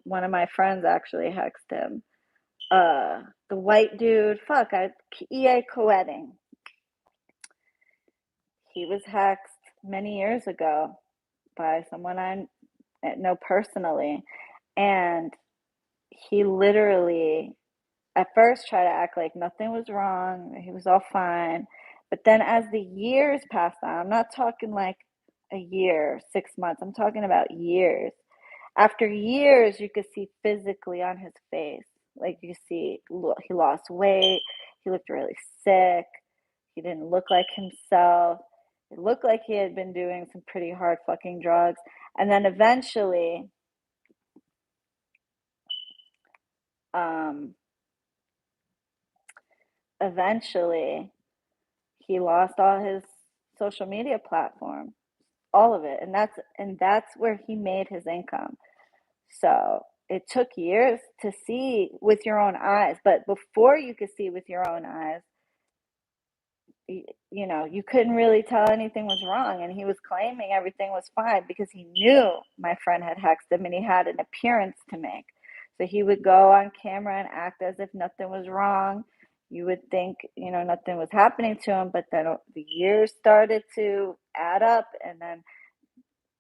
A: One of my friends actually hexed him. The white dude. E.A. Coetting. He was hexed many years ago by someone I know personally, and he literally at first tried to act like nothing was wrong, he was all fine. But then as the years passed on, I'm not talking like a year, 6 months, I'm talking about years. After years, you could see physically on his face Like you see, he lost weight. He looked really sick. He didn't look like himself. It looked like he had been doing some pretty hard fucking drugs. And then um, eventually he lost all his social media platform, all of it. And that's where he made his income. So it took years to see with your own eyes, but before you could see with your own eyes, you couldn't really tell anything was wrong. And he was claiming everything was fine because he knew my friend had hexed him and he had an appearance to make. So he would go on camera and act as if nothing was wrong. You would think, nothing was happening to him, but then the years started to add up. And then,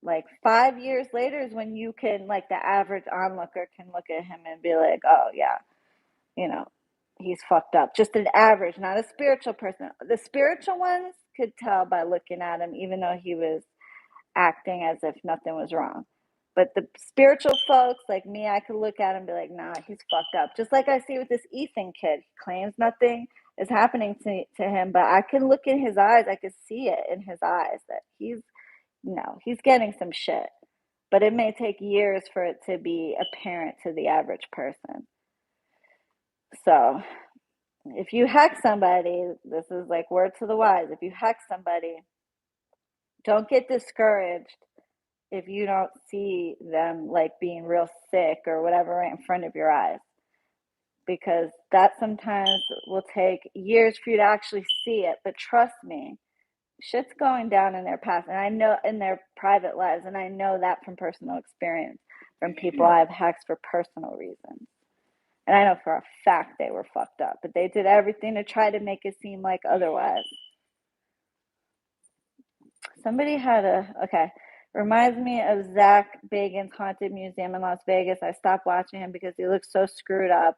A: like 5 years later, is when you can, like, the average onlooker can look at him and be like, oh, yeah, you know, he's fucked up. Just an average, not a spiritual person. The spiritual ones could tell by looking at him, even though he was acting as if nothing was wrong. But the spiritual folks like me, I could look at him and be like, nah, he's fucked up. Just like I see with this Ethan kid. He claims nothing is happening to him, but I can look in his eyes. I could see it in his eyes that he's getting some shit. But it may take years for it to be apparent to the average person. So if you hex somebody, this is like word to the wise. If you hex somebody, don't get discouraged if you don't see them like being real sick or whatever right in front of your eyes, because that sometimes will take years for you to actually see it. But trust me, shit's going down in their past, and I know in their private lives, and I know that from personal experience from people I've hexed for personal reasons. And I know for a fact they were fucked up, but they did everything to try to make it seem like otherwise. Somebody had okay. Reminds me of Zach Bagans' Haunted Museum in Las Vegas. I stopped watching him because he looks so screwed up.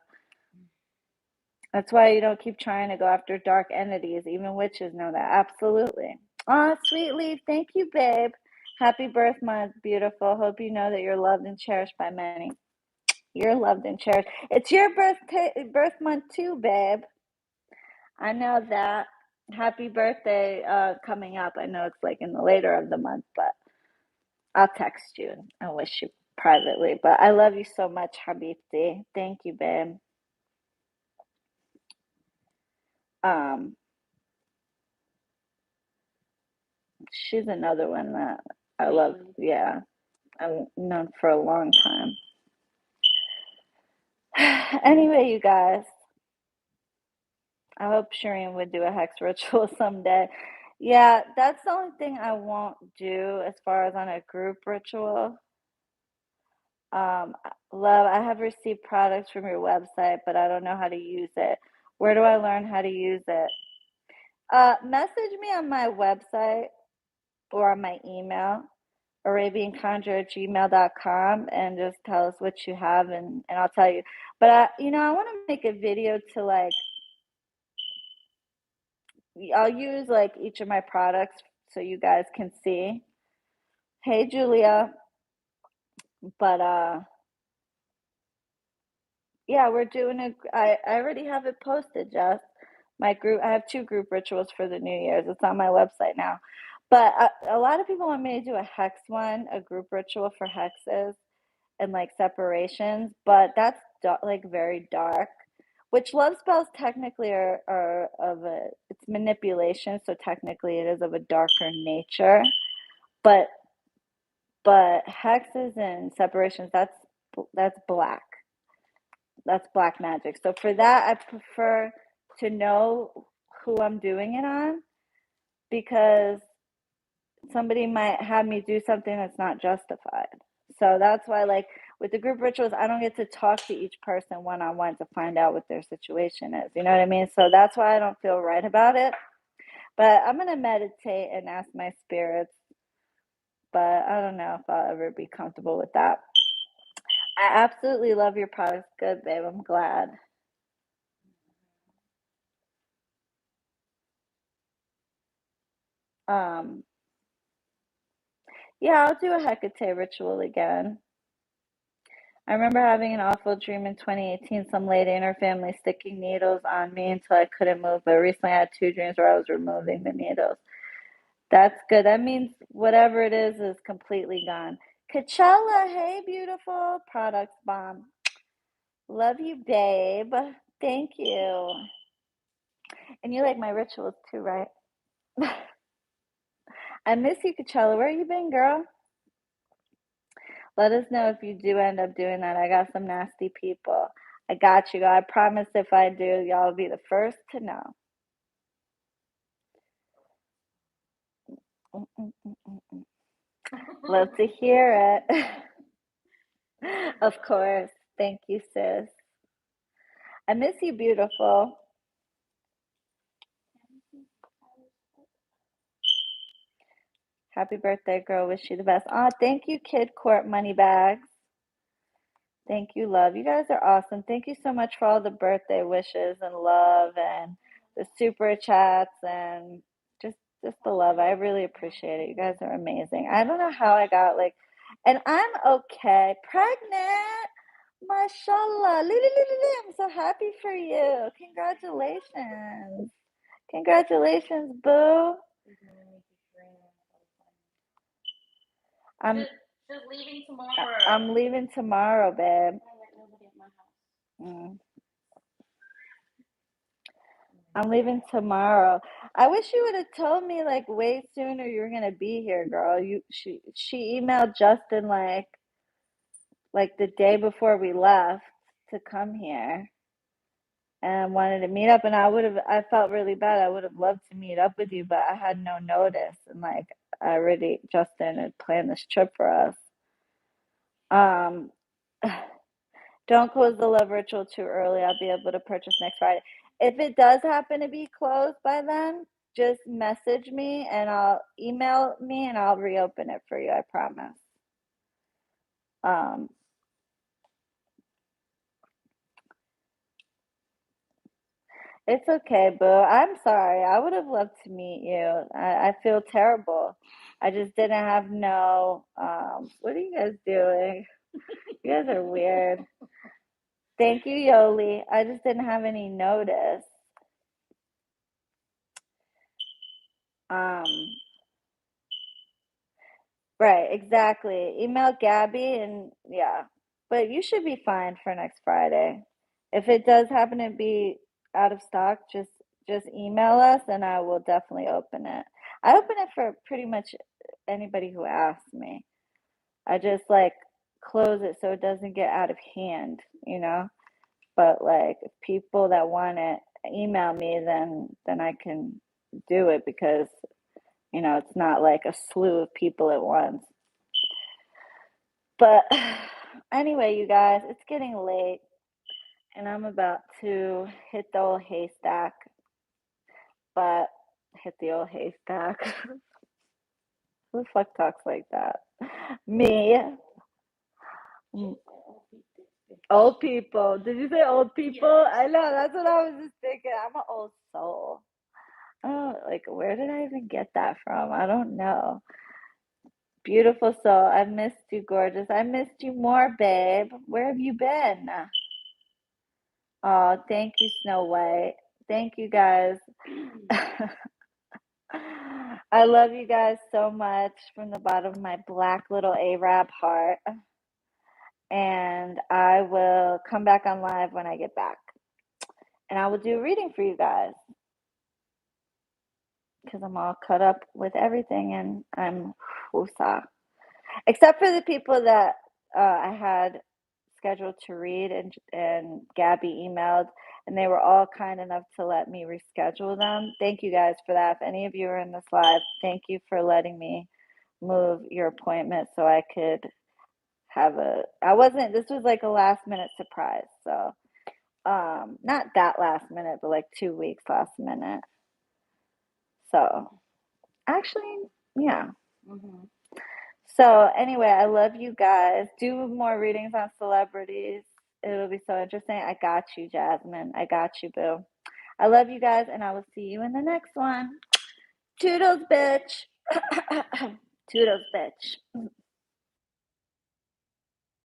A: That's why you don't keep trying to go after dark entities. Even witches know that. Absolutely. Oh, sweet leaf. Thank you, babe. Happy birth month, beautiful. Hope you know that you're loved and cherished by many. You're loved and cherished. It's your birth month too, babe. I know that. Happy birthday coming up. I know it's like in the later of the month, but I'll text you and wish you privately. But I love you so much, Habibti. Thank you, babe. Um, she's another one that I love. Yeah, I've known for a long time. Anyway, you guys, I hope Shireen would do a hex ritual someday. Yeah, that's the only thing I won't do as far as on a group ritual. Um, Love, I have received products from your website, but I don't know how to use it. Where do I learn how to use it? Message me on my website or on my email, arabianconjure@gmail.com, and just tell us what you have, and I'll tell you. But I want to make a video to like, I'll use like each of my products so you guys can see. Hey, Julia. But yeah, we're doing I already have it posted, Jess. My group, I have 2 group rituals for the New Year's. It's on my website now. But a lot of people want me to do a hex one, a group ritual for hexes and like separations, but that's like very dark. Which love spells technically are it's manipulation, so technically it is of a darker nature. But hexes and separations, that's black. That's black magic. So for that, I prefer to know who I'm doing it on, because somebody might have me do something that's not justified. So that's why, like, with the group rituals, I don't get to talk to each person one on one to find out what their situation is. You know what I mean? So that's why I don't feel right about it. But I'm going to meditate and ask my spirits. But I don't know if I'll ever be comfortable with that. I absolutely love your products. Good, babe. I'm glad. Um, yeah, I'll do a Hecate ritual again. I remember having an awful dream in 2018, some lady and her family sticking needles on me until I couldn't move. But recently I had two dreams where I was removing the needles. That's good. That means whatever it is completely gone. Coachella, hey, beautiful. Products bomb. Love you, babe. Thank you. And you like my rituals too, right? I miss you, Coachella. Where you been, girl? Let us know if you do end up doing that. I got some nasty people. I got you. I promise if I do, y'all will be the first to know. Mm-mm-mm-mm. Love to hear it. Of course. Thank you, sis. I miss you, beautiful. Happy birthday, girl. Wish you the best. Oh, thank you, Kid Court Moneybags. Thank you, love. You guys are awesome. Thank you so much for all the birthday wishes and love and the super chats and just the love. I really appreciate it. You guys are amazing. I don't know how I got like, and I'm okay. Pregnant. Mashallah. I'm so happy for you. Congratulations. Congratulations, boo. I'm
B: She's leaving tomorrow.
A: I'm leaving tomorrow, babe. Mm. I'm leaving tomorrow. I wish you would have told me like way sooner you were gonna be here, girl. She emailed Justin like the day before we left to come here and wanted to meet up, and I felt really bad. I would have loved to meet up with you, but I had no notice, and like Justin had planned this trip for us. Um Don't close the love ritual too early. I'll be able to purchase next Friday. If it does happen to be closed by then, just message me and I'll email me and I'll reopen it for you. I promise. Um, it's okay, boo. I'm sorry. I would have loved to meet you. I feel terrible. I just didn't have no. What are you guys doing? You guys are weird. Thank you, Yoli. I just didn't have any notice. Um, Right, exactly. Email Gabby and yeah. But you should be fine for next Friday. If it does happen to be out of stock, just email us and I will definitely open it. I open it for pretty much anybody who asks me. I just like close it so it doesn't get out of hand, you know? But like if people that want it email me then I can do it because, it's not like a slew of people at once. But anyway, you guys, it's getting late and I'm about to hit the old haystack. But hit the old haystack. Who the fuck talks like that? Me. Mm. Old people. Did you say old people? I know, that's what I was just thinking. I'm an old soul. Oh, like, where did I even get that from? I don't know. Beautiful soul. I missed you, gorgeous. I missed you more, babe. Where have you been? Oh, thank you, Snow White. Thank you guys. I love you guys so much from the bottom of my black little Arab heart. And I will come back on live when I get back. And I will do a reading for you guys because I'm all cut up with everything and I'm woosah. Except for the people that I had scheduled to read and Gabby emailed, and they were all kind enough to let me reschedule them. Thank you guys for that. If any of you are in this live, thank you for letting me move your appointment so I could have this was like a last minute surprise. So, not that last minute, but like 2 weeks last minute. So, actually, yeah.
B: Mm-hmm.
A: So anyway, I love you guys. Do more readings on celebrities. It'll be so interesting. I got you, Jasmine. I got you, boo. I love you guys, and I will see you in the next one. Toodles, bitch. Toodles, bitch.